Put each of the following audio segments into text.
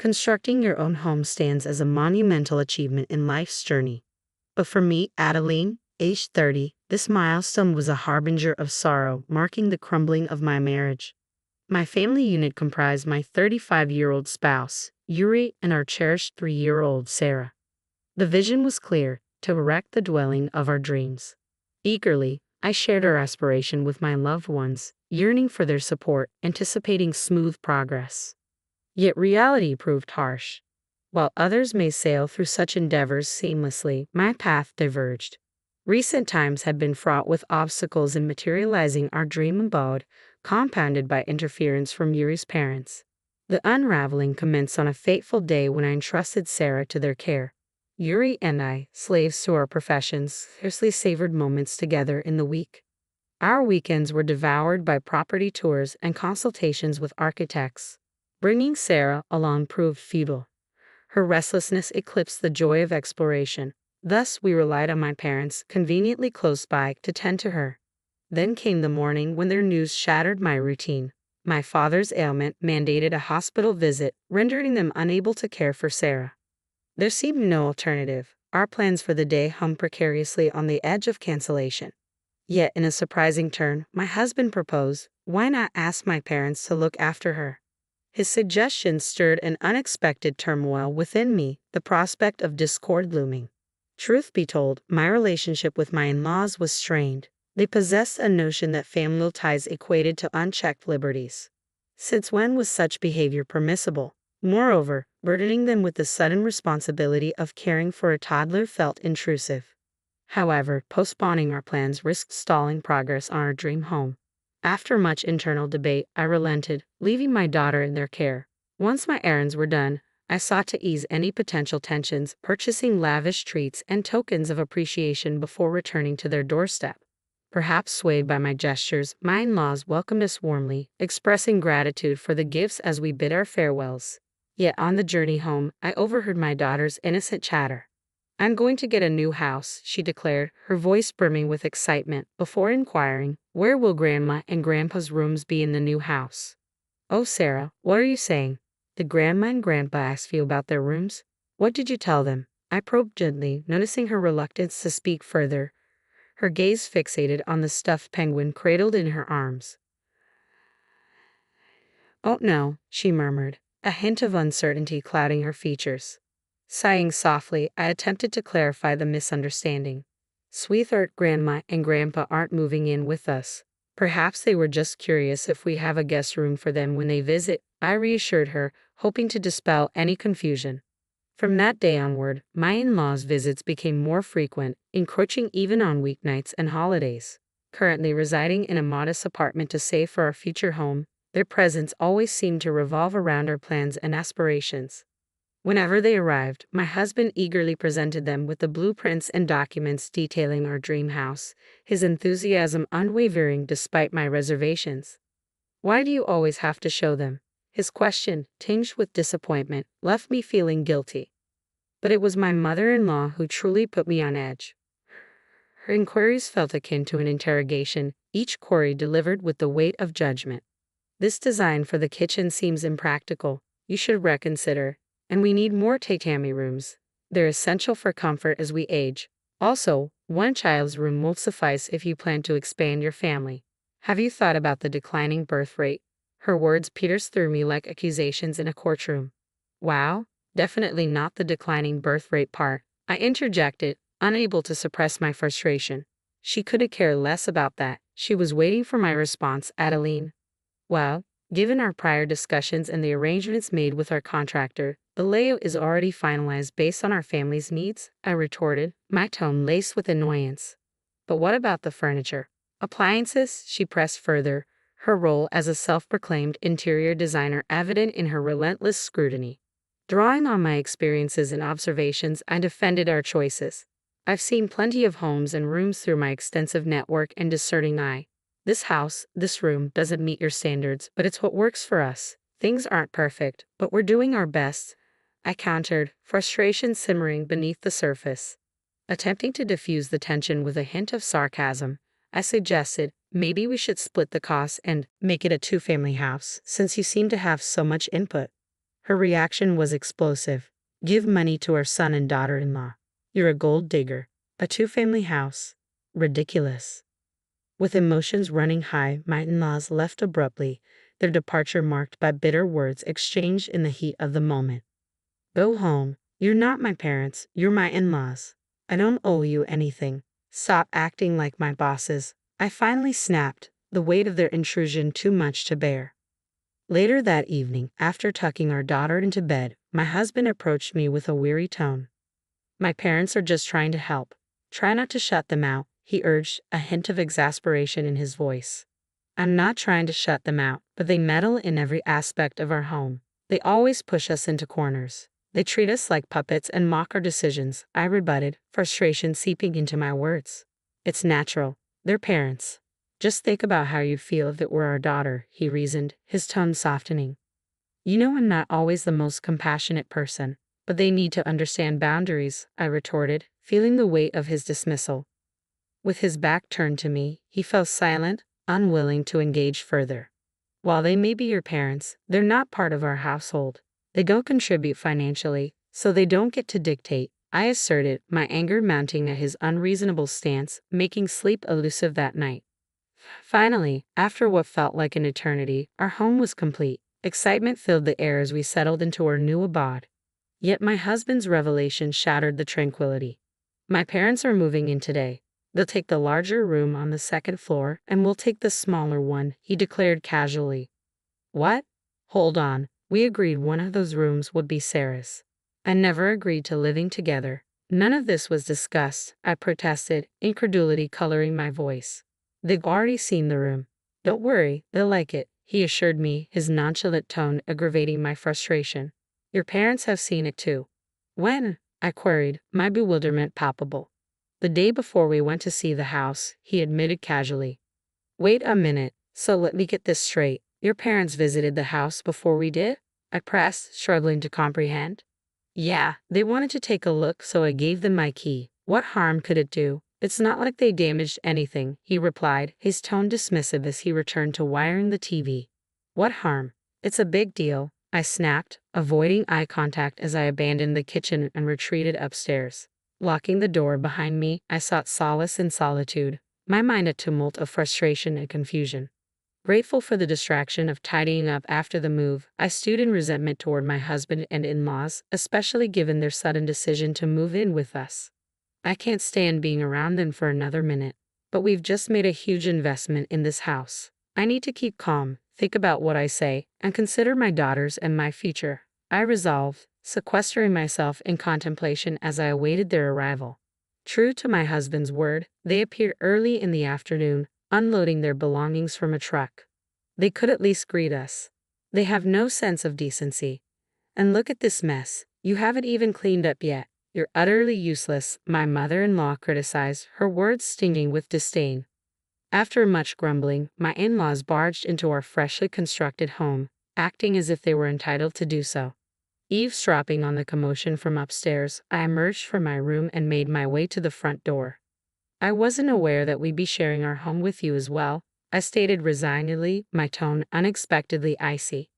Constructing your own home stands as a monumental achievement in life's journey. But for me, Adeline, aged 30, this milestone was a harbinger of sorrow, marking the crumbling of my marriage. My family unit comprised my 35-year-old spouse, Yuri, and our cherished 3-year-old Sarah. The vision was clear: to erect the dwelling of our dreams. Eagerly, I shared our aspiration with my loved ones, yearning for their support, anticipating smooth progress. Yet reality proved harsh. While others may sail through such endeavors seamlessly, my path diverged. Recent times had been fraught with obstacles in materializing our dream abode, compounded by interference from Yuri's parents. The unraveling commenced on a fateful day when I entrusted Sarah to their care. Yuri and I, slaves to our professions, scarcely savored moments together in the week. Our weekends were devoured by property tours and consultations with architects. Bringing Sarah along proved futile. Her restlessness eclipsed the joy of exploration. Thus, we relied on my parents, conveniently close by, to tend to her. Then came the morning when their news shattered my routine. My father's ailment mandated a hospital visit, rendering them unable to care for Sarah. There seemed no alternative. Our plans for the day hung precariously on the edge of cancellation. Yet, in a surprising turn, my husband proposed, why not ask my parents to look after her? His suggestion stirred an unexpected turmoil within me, the prospect of discord looming. Truth be told, my relationship with my in-laws was strained. They possessed a notion that familial ties equated to unchecked liberties. Since when was such behavior permissible? Moreover, burdening them with the sudden responsibility of caring for a toddler felt intrusive. However, postponing our plans risked stalling progress on our dream home. After much internal debate, I relented, leaving my daughter in their care. Once my errands were done, I sought to ease any potential tensions, purchasing lavish treats and tokens of appreciation before returning to their doorstep. Perhaps swayed by my gestures, my in-laws welcomed us warmly, expressing gratitude for the gifts as we bid our farewells. Yet on the journey home, I overheard my daughter's innocent chatter. I'm going to get a new house, she declared, her voice brimming with excitement, before inquiring, where will Grandma and Grandpa's rooms be in the new house? Oh, Sarah, what are you saying? Did Grandma and Grandpa ask you about their rooms? What did you tell them? I probed gently, noticing her reluctance to speak further, her gaze fixated on the stuffed penguin cradled in her arms. Oh no, she murmured, a hint of uncertainty clouding her features. Sighing softly, I attempted to clarify the misunderstanding. Sweetheart, Grandma and Grandpa aren't moving in with us. Perhaps they were just curious if we have a guest room for them when they visit, I reassured her, hoping to dispel any confusion. From that day onward, my in-laws' visits became more frequent, encroaching even on weeknights and holidays. Currently residing in a modest apartment to save for our future home, their presence always seemed to revolve around our plans and aspirations. Whenever they arrived, my husband eagerly presented them with the blueprints and documents detailing our dream house, his enthusiasm unwavering despite my reservations. Why do you always have to show them? His question, tinged with disappointment, left me feeling guilty. But it was my mother-in-law who truly put me on edge. Her inquiries felt akin to an interrogation, each query delivered with the weight of judgment. This design for the kitchen seems impractical. You should reconsider. And we need more tatami rooms. They're essential for comfort as we age. Also, one child's room won't suffice if you plan to expand your family. Have you thought about the declining birth rate? Her words pierced through me like accusations in a courtroom. Wow, definitely not the declining birth rate part, I interjected, unable to suppress my frustration. She couldn't care less about that. She was waiting for my response, Adeline. Well, given our prior discussions and the arrangements made with our contractor, the layout is already finalized based on our family's needs, I retorted, my tone laced with annoyance. But what about the furniture? Appliances? She pressed further, her role as a self-proclaimed interior designer evident in her relentless scrutiny. Drawing on my experiences and observations, I defended our choices. I've seen plenty of homes and rooms through my extensive network and discerning eye. This house, this room, doesn't meet your standards, but it's what works for us. Things aren't perfect, but we're doing our best, I countered, frustration simmering beneath the surface. Attempting to diffuse the tension with a hint of sarcasm, I suggested, maybe we should split the costs and make it a two-family house, since you seem to have so much input. Her reaction was explosive. Give money to our son and daughter-in-law. You're a gold digger. A two-family house. Ridiculous. With emotions running high, my in-laws left abruptly, their departure marked by bitter words exchanged in the heat of the moment. Go home. You're not my parents, you're my in-laws. I don't owe you anything. Stop acting like my bosses. I finally snapped, the weight of their intrusion too much to bear. Later that evening, after tucking our daughter into bed, my husband approached me with a weary tone. My parents are just trying to help. Try not to shut them out, he urged, a hint of exasperation in his voice. I'm not trying to shut them out, but they meddle in every aspect of our home. They always push us into corners. They treat us like puppets and mock our decisions, I rebutted, frustration seeping into my words. It's natural. They're parents. Just think about how you'd feel if it were our daughter, he reasoned, his tone softening. You know I'm not always the most compassionate person, but they need to understand boundaries, I retorted, feeling the weight of his dismissal. With his back turned to me, he fell silent, unwilling to engage further. While they may be your parents, they're not part of our household. They don't contribute financially, so they don't get to dictate, I asserted, my anger mounting at his unreasonable stance, making sleep elusive that night. Finally, after what felt like an eternity, our home was complete. Excitement filled the air as we settled into our new abode. Yet my husband's revelation shattered the tranquility. My parents are moving in today. They'll take the larger room on the second floor, and we'll take the smaller one, he declared casually. What? Hold on. We agreed one of those rooms would be Sarah's. I never agreed to living together. None of this was discussed, I protested, incredulity coloring my voice. They've already seen the room. Don't worry, they'll like it, he assured me, his nonchalant tone aggravating my frustration. Your parents have seen it too. When? I queried, my bewilderment palpable. The day before we went to see the house, he admitted casually. Wait a minute, so let me get this straight. Your parents visited the house before we did? I pressed, struggling to comprehend. Yeah, they wanted to take a look, so I gave them my key. What harm could it do? It's not like they damaged anything, he replied, his tone dismissive as he returned to wiring the TV. What harm? It's a big deal, I snapped, avoiding eye contact as I abandoned the kitchen and retreated upstairs. Locking the door behind me, I sought solace in solitude, my mind a tumult of frustration and confusion. Grateful for the distraction of tidying up after the move, I stewed in resentment toward my husband and in-laws, especially given their sudden decision to move in with us. I can't stand being around them for another minute, but we've just made a huge investment in this house. I need to keep calm, think about what I say, and consider my daughters and my future, I resolved, sequestering myself in contemplation as I awaited their arrival. True to my husband's word, they appeared early in the afternoon, unloading their belongings from a truck. They could at least greet us. They have no sense of decency. And look at this mess. You haven't even cleaned up yet. You're utterly useless, my mother-in-law criticized, her words stinging with disdain. After much grumbling, my in-laws barged into our freshly constructed home, acting as if they were entitled to do so. Eavesdropping on the commotion from upstairs, I emerged from my room and made my way to the front door. I wasn't aware that we'd be sharing our home with you as well, I stated resignedly, my tone unexpectedly icy.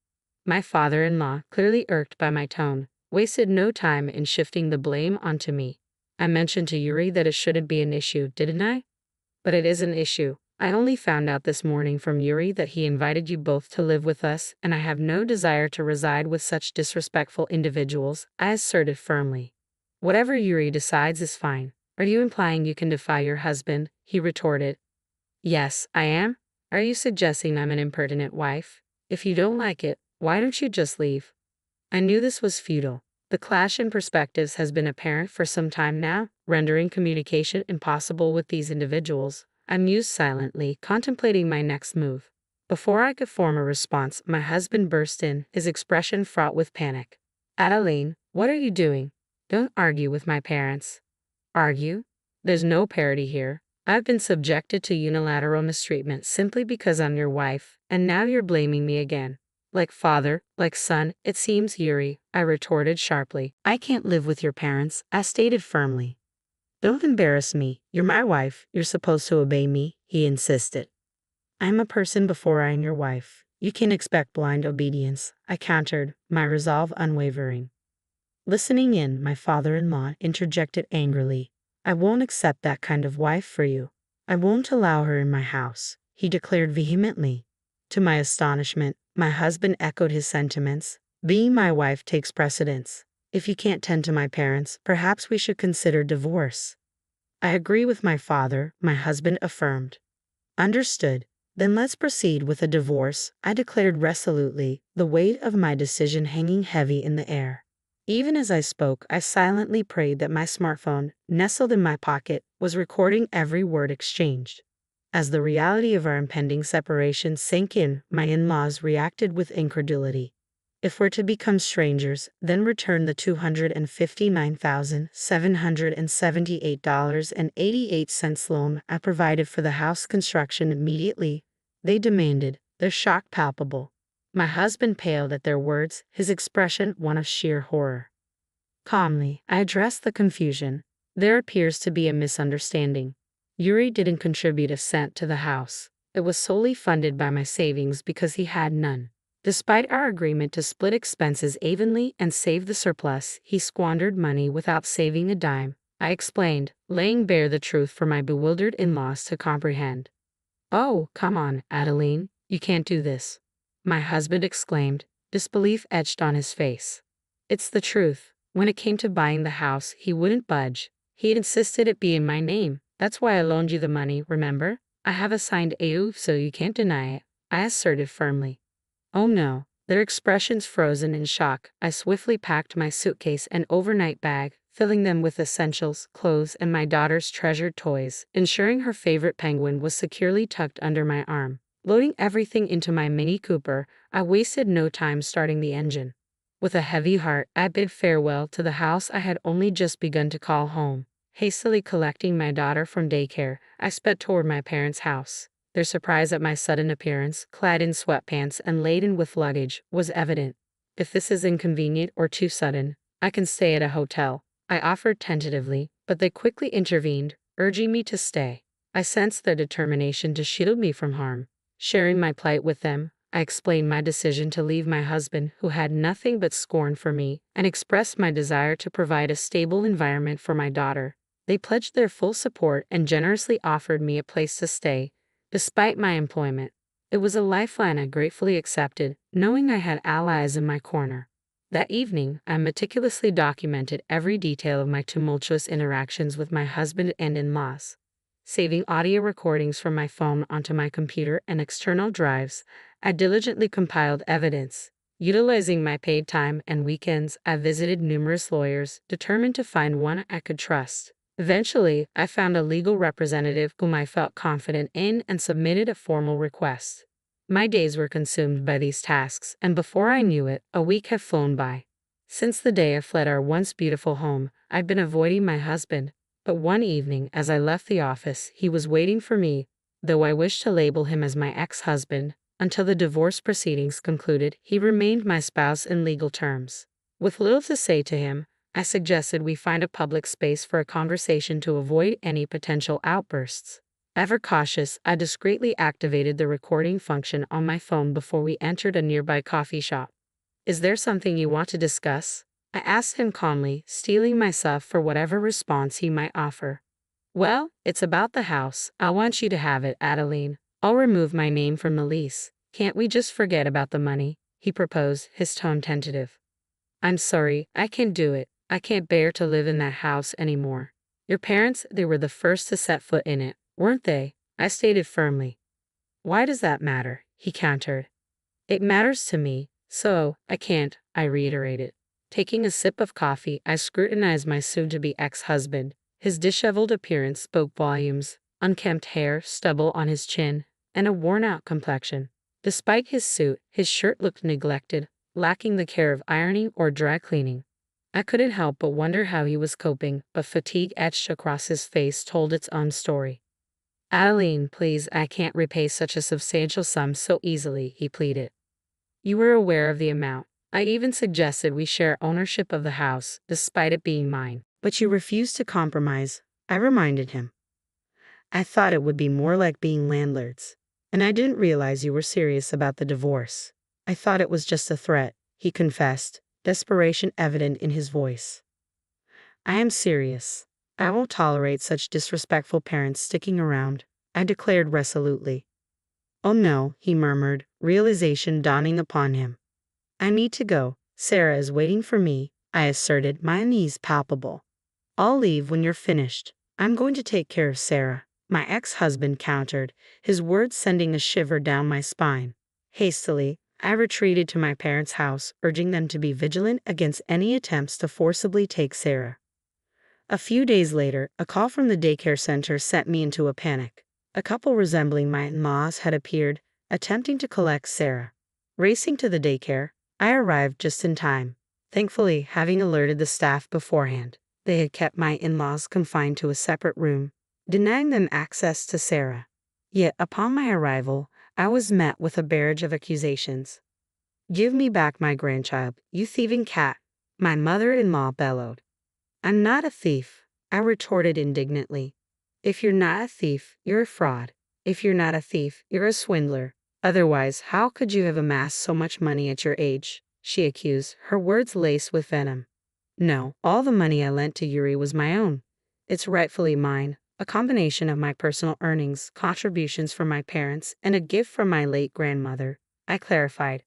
My father-in-law, clearly irked by my tone, wasted no time in shifting the blame onto me. I mentioned to Yuri that it shouldn't be an issue, didn't I? But it is an issue. I only found out this morning from Yuri that he invited you both to live with us, and I have no desire to reside with such disrespectful individuals, I asserted firmly. Whatever Yuri decides is fine. Are you implying you can defy your husband? He retorted. Yes, I am. Are you suggesting I'm an impertinent wife? If you don't like it, why don't you just leave? I knew this was futile. The clash in perspectives has been apparent for some time now, rendering communication impossible with these individuals. I mused silently, contemplating my next move. Before I could form a response, my husband burst in, his expression fraught with panic. Adeline, what are you doing? Don't argue with my parents. Argue? There's no parity here. I've been subjected to unilateral mistreatment simply because I'm your wife, and now you're blaming me again. Like father, like son, it seems, Yuri, I retorted sharply. I can't live with your parents, I stated firmly. Don't embarrass me. You're my wife. You're supposed to obey me, he insisted. I'm a person before I am your wife. You can expect blind obedience, I countered, my resolve unwavering. Listening in, my father-in-law interjected angrily. I won't accept that kind of wife for you. I won't allow her in my house, he declared vehemently. To my astonishment, my husband echoed his sentiments. Being my wife takes precedence. If you can't tend to my parents, perhaps we should consider divorce. I agree with my father, my husband affirmed. Understood. Then let's proceed with a divorce, I declared resolutely, the weight of my decision hanging heavy in the air. Even as I spoke, I silently prayed that my smartphone, nestled in my pocket, was recording every word exchanged. As the reality of our impending separation sank in, my in-laws reacted with incredulity. If we're to become strangers, then return the $259,778.88 loan I provided for the house construction immediately, they demanded, their shock palpable. My husband paled at their words, his expression one of sheer horror. Calmly, I addressed the confusion. There appears to be a misunderstanding. Yuri didn't contribute a cent to the house. It was solely funded by my savings because he had none. Despite our agreement to split expenses evenly and save the surplus, he squandered money without saving a dime, I explained, laying bare the truth for my bewildered in-laws to comprehend. Oh, come on, Adeline, you can't do this, my husband exclaimed, disbelief etched on his face. It's the truth. When it came to buying the house, he wouldn't budge. He insisted it be in my name. That's why I loaned you the money, remember? I have a signed AU, so you can't deny it, I asserted firmly. Oh no, their expressions frozen in shock. I swiftly packed my suitcase and overnight bag, filling them with essentials, clothes, and my daughter's treasured toys, ensuring her favorite penguin was securely tucked under my arm. Loading everything into my Mini Cooper, I wasted no time starting the engine. With a heavy heart, I bid farewell to the house I had only just begun to call home. Hastily collecting my daughter from daycare, I sped toward my parents' house. Their surprise at my sudden appearance, clad in sweatpants and laden with luggage, was evident. If this is inconvenient or too sudden, I can stay at a hotel, I offered tentatively, but they quickly intervened, urging me to stay. I sensed their determination to shield me from harm. Sharing my plight with them, I explained my decision to leave my husband, who had nothing but scorn for me, and expressed my desire to provide a stable environment for my daughter. They pledged their full support and generously offered me a place to stay, despite my employment. It was a lifeline I gratefully accepted, knowing I had allies in my corner. That evening, I meticulously documented every detail of my tumultuous interactions with my husband and in-laws. Saving audio recordings from my phone onto my computer and external drives, I diligently compiled evidence. Utilizing my paid time and weekends, I visited numerous lawyers, determined to find one I could trust. Eventually, I found a legal representative whom I felt confident in and submitted a formal request. My days were consumed by these tasks, and before I knew it, a week had flown by. Since the day I fled our once beautiful home, I'd been avoiding my husband, but one evening, as I left the office, he was waiting for me, though I wished to label him as my ex-husband. Until the divorce proceedings concluded, he remained my spouse in legal terms. With little to say to him, I suggested we find a public space for a conversation to avoid any potential outbursts. Ever cautious, I discreetly activated the recording function on my phone before we entered a nearby coffee shop. Is there something you want to discuss? I asked him calmly, steeling myself for whatever response he might offer. Well, it's about the house. I want you to have it, Adeline. I'll remove my name from the lease. Can't we just forget about the money? He proposed, his tone tentative. I'm sorry, I can't do it. I can't bear to live in that house anymore. Your parents, they were the first to set foot in it, weren't they? I stated firmly. Why does that matter? He countered. It matters to me, so I can't, I reiterated. Taking a sip of coffee, I scrutinized my soon-to-be ex-husband. His disheveled appearance spoke volumes, unkempt hair, stubble on his chin, and a worn-out complexion. Despite his suit, his shirt looked neglected, lacking the care of ironing or dry cleaning. I couldn't help but wonder how he was coping, but fatigue etched across his face told its own story. Adeline, please, I can't repay such a substantial sum so easily, he pleaded. You were aware of the amount. I even suggested we share ownership of the house, despite it being mine. But you refused to compromise, I reminded him. I thought it would be more like being landlords. And I didn't realize you were serious about the divorce. I thought it was just a threat, he confessed, desperation evident in his voice. I am serious. I won't tolerate such disrespectful parents sticking around, I declared resolutely. Oh no, he murmured, realization dawning upon him. I need to go. Sarah is waiting for me, I asserted, my unease palpable. I'll leave when you're finished. I'm going to take care of Sarah, my ex-husband countered, his words sending a shiver down my spine. Hastily, I retreated to my parents' house, urging them to be vigilant against any attempts to forcibly take Sarah. A few days later, a call from the daycare center sent me into a panic. A couple resembling my in-laws had appeared, attempting to collect Sarah. Racing to the daycare, I arrived just in time, thankfully having alerted the staff beforehand. They had kept my in-laws confined to a separate room, denying them access to Sarah. Yet upon my arrival, I was met with a barrage of accusations. Give me back my grandchild, you thieving cat, my mother-in-law bellowed. I'm not a thief, I retorted indignantly. If you're not a thief, you're a fraud. If you're not a thief, you're a swindler. Otherwise, how could you have amassed so much money at your age? She accused, her words laced with venom. No, all the money I lent to Yuri was my own. It's rightfully mine, a combination of my personal earnings, contributions from my parents, and a gift from my late grandmother, I clarified.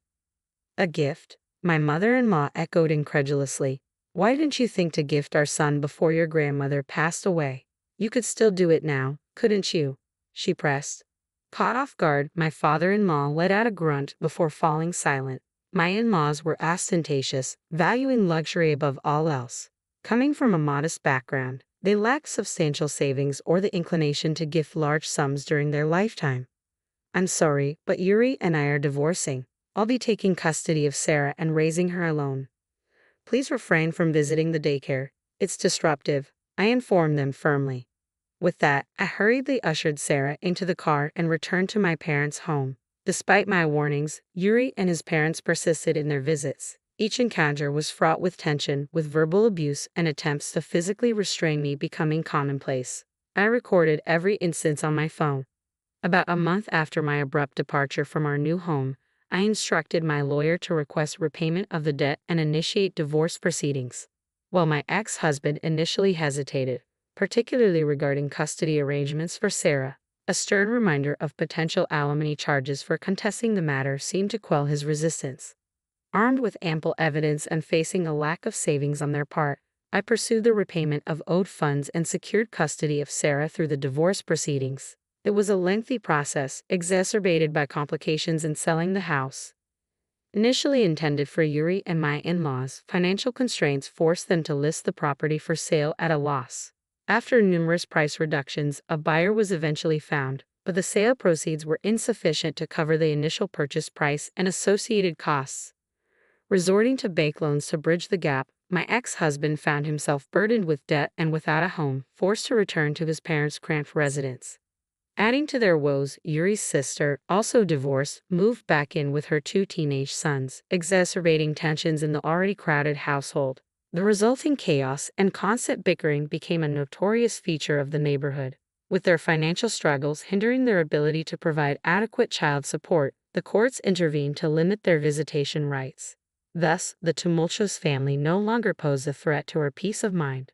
A gift? My mother-in-law echoed incredulously. Why didn't you think to gift our son before your grandmother passed away? You could still do it now, couldn't you? She pressed. Caught off guard, my father-in-law let out a grunt before falling silent. My in-laws were ostentatious, valuing luxury above all else. Coming from a modest background, they lacked substantial savings or the inclination to gift large sums during their lifetime. I'm sorry, but Yuri and I are divorcing. I'll be taking custody of Sarah and raising her alone. Please refrain from visiting the daycare. It's disruptive, I informed them firmly. With that, I hurriedly ushered Sarah into the car and returned to my parents' home. Despite my warnings, Yuri and his parents persisted in their visits. Each encounter was fraught with tension, with verbal abuse and attempts to physically restrain me becoming commonplace. I recorded every instance on my phone. About a month after my abrupt departure from our new home, I instructed my lawyer to request repayment of the debt and initiate divorce proceedings. While my ex-husband initially hesitated, particularly regarding custody arrangements for Sarah, a stern reminder of potential alimony charges for contesting the matter seemed to quell his resistance. Armed with ample evidence and facing a lack of savings on their part, I pursued the repayment of owed funds and secured custody of Sarah through the divorce proceedings. It was a lengthy process, exacerbated by complications in selling the house. Initially intended for Yuri and my in-laws, financial constraints forced them to list the property for sale at a loss. After numerous price reductions, a buyer was eventually found, but the sale proceeds were insufficient to cover the initial purchase price and associated costs. Resorting to bank loans to bridge the gap, my ex-husband found himself burdened with debt and without a home, forced to return to his parents' cramped residence. Adding to their woes, Yuri's sister, also divorced, moved back in with her 2 teenage sons, exacerbating tensions in the already crowded household. The resulting chaos and constant bickering became a notorious feature of the neighborhood. With their financial struggles hindering their ability to provide adequate child support, the courts intervened to limit their visitation rights. Thus, the tumultuous family no longer posed a threat to her peace of mind.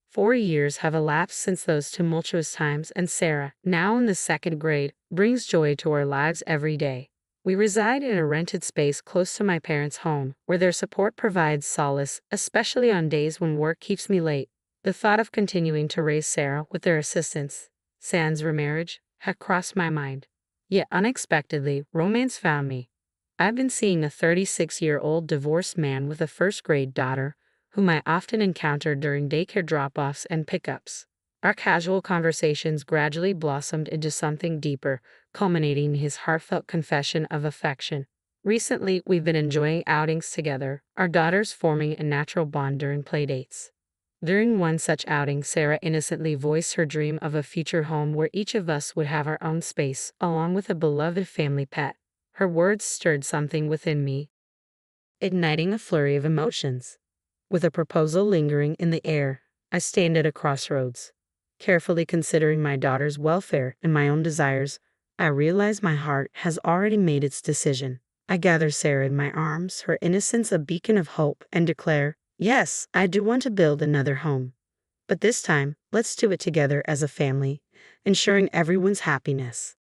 4 years have elapsed since those tumultuous times, and Sarah, now in the 2nd grade, brings joy to our lives every day. We reside in a rented space close to my parents' home, where their support provides solace, especially on days when work keeps me late. The thought of continuing to raise Sarah with their assistance, sans remarriage, had crossed my mind. Yet unexpectedly, romance found me. I've been seeing a 36-year-old divorced man with a 1st-grade daughter, whom I often encountered during daycare drop-offs and pickups. Our casual conversations gradually blossomed into something deeper, culminating in his heartfelt confession of affection. Recently, we've been enjoying outings together, our daughters forming a natural bond during playdates. During one such outing, Sarah innocently voiced her dream of a future home where each of us would have our own space, along with a beloved family pet. Her words stirred something within me, igniting a flurry of emotions. With a proposal lingering in the air, I stand at a crossroads. Carefully considering my daughter's welfare and my own desires, I realize my heart has already made its decision. I gather Sarah in my arms, her innocence a beacon of hope, and declare, yes, I do want to build another home. But this time, let's do it together as a family, ensuring everyone's happiness.